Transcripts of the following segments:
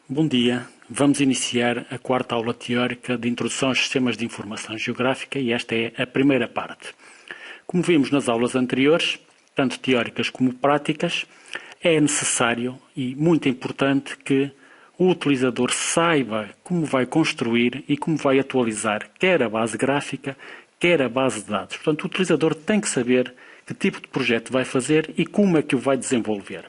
Bom dia, vamos iniciar a quarta aula teórica de Introdução aos Sistemas de Informação Geográfica e esta é a primeira parte. Como vimos nas aulas anteriores, tanto teóricas como práticas, é necessário e muito importante que o utilizador saiba como vai construir e como vai atualizar quer a base gráfica, quer a base de dados. Portanto, o utilizador tem que saber que tipo de projeto vai fazer e como é que o vai desenvolver.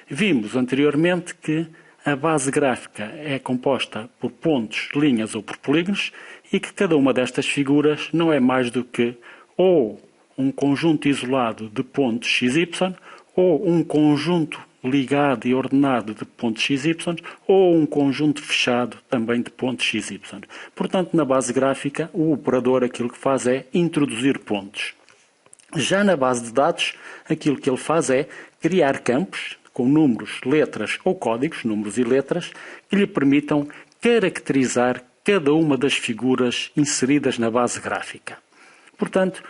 Vimos anteriormente que a base gráfica é composta por pontos, linhas ou por polígonos e que cada uma destas figuras não é mais do que ou um conjunto isolado de pontos XY ou um conjunto ligado e ordenado de pontos XY ou um conjunto fechado também de pontos XY. Portanto, na base gráfica, o operador aquilo que faz é introduzir pontos. Já na base de dados, aquilo que ele faz é criar campos com números, letras ou códigos, números e letras, que lhe permitam caracterizar cada uma das figuras inseridas na base gráfica. Portanto,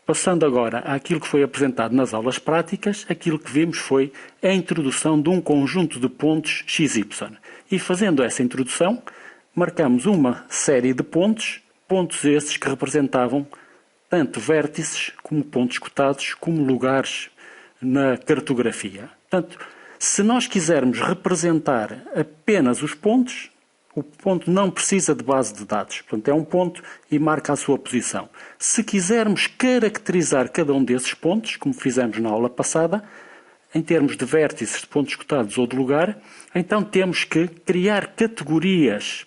passando agora àquilo que foi apresentado nas aulas práticas, aquilo que vimos foi a introdução de um conjunto de pontos XY. E fazendo essa introdução, marcamos uma série de pontos, pontos esses que representavam tanto vértices como pontos cotados, como lugares na cartografia. Portanto, se nós quisermos representar apenas os pontos, o ponto não precisa de base de dados. Portanto, é um ponto e marca a sua posição. Se quisermos caracterizar cada um desses pontos, como fizemos na aula passada, em termos de vértices, de pontos cotados ou de lugar, então temos que criar categorias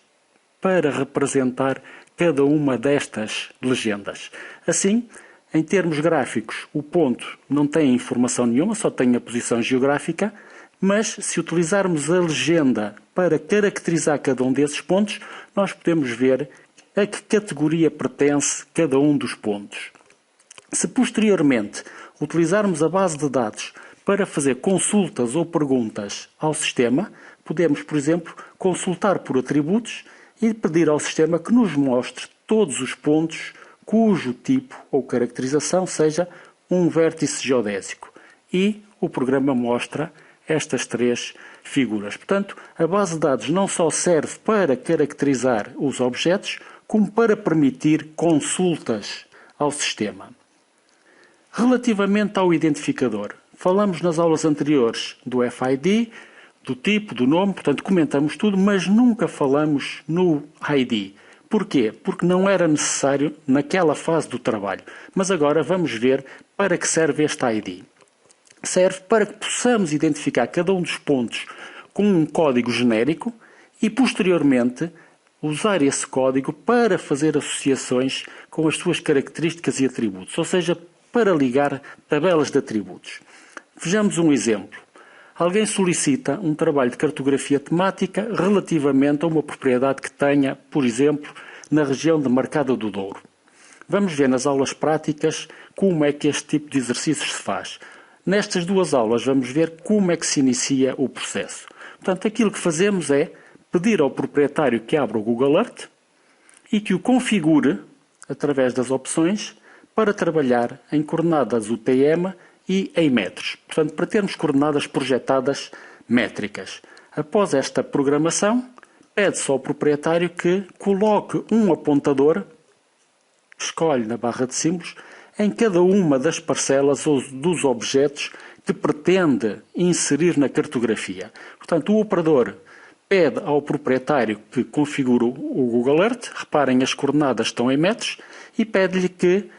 para representar cada uma destas legendas. Assim, em termos gráficos, o ponto não tem informação nenhuma, só tem a posição geográfica, mas se utilizarmos a legenda para caracterizar cada um desses pontos, nós podemos ver a que categoria pertence cada um dos pontos. Se posteriormente utilizarmos a base de dados para fazer consultas ou perguntas ao sistema, podemos, por exemplo, consultar por atributos e pedir ao sistema que nos mostre todos os pontos cujo tipo ou caracterização seja um vértice geodésico. E o programa mostra estas três figuras. Portanto, a base de dados não só serve para caracterizar os objetos, como para permitir consultas ao sistema. Relativamente ao identificador, falamos nas aulas anteriores do FID, do tipo, do nome, portanto comentamos tudo, mas nunca falamos no ID. Porquê? Porque não era necessário naquela fase do trabalho. Mas agora vamos ver para que serve este ID. Serve para que possamos identificar cada um dos pontos com um código genérico e, posteriormente, usar esse código para fazer associações com as suas características e atributos, ou seja, para ligar tabelas de atributos. Vejamos um exemplo. Alguém solicita um trabalho de cartografia temática relativamente a uma propriedade que tenha, por exemplo, na região de Marcada do Douro. Vamos ver nas aulas práticas como é que este tipo de exercícios se faz. Nestas duas aulas vamos ver como é que se inicia o processo. Portanto, aquilo que fazemos é pedir ao proprietário que abra o Google Earth e que o configure, através das opções, para trabalhar em coordenadas UTM e em metros. Portanto, para termos coordenadas projetadas métricas. Após esta programação, pede-se ao proprietário que coloque um apontador, escolhe na barra de símbolos, em cada uma das parcelas ou dos objetos que pretende inserir na cartografia. Portanto, o operador pede ao proprietário que configure o Google Earth, reparem, as coordenadas estão em metros, e pede-lhe que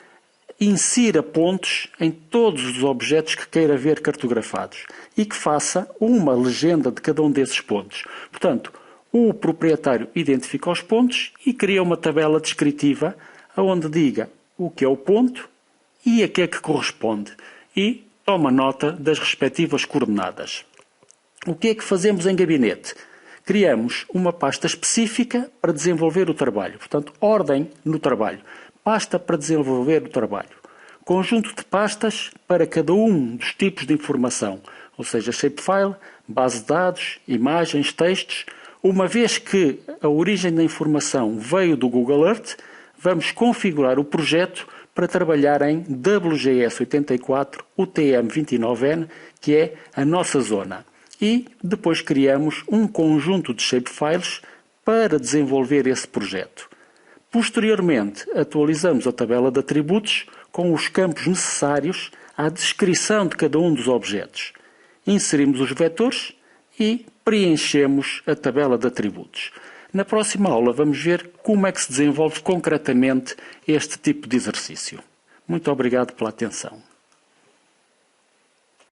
insira pontos em todos os objetos que queira ver cartografados e que faça uma legenda de cada um desses pontos. Portanto, o proprietário identifica os pontos e cria uma tabela descritiva onde diga o que é o ponto e a que é que corresponde e toma nota das respectivas coordenadas. O que é que fazemos em gabinete? Criamos uma pasta específica para desenvolver o trabalho. Portanto, ordem no trabalho. Pasta para desenvolver o trabalho. Conjunto de pastas para cada um dos tipos de informação, ou seja, shapefile, base de dados, imagens, textos. Uma vez que a origem da informação veio do Google Earth, vamos configurar o projeto para trabalhar em WGS84 UTM29N, que é a nossa zona. e depois criamos um conjunto de shapefiles para desenvolver esse projeto. Posteriormente, atualizamos a tabela de atributos com os campos necessários à descrição de cada um dos objetos. Inserimos os vetores e preenchemos a tabela de atributos. Na próxima aula vamos ver como é que se desenvolve concretamente este tipo de exercício. Muito obrigado pela atenção.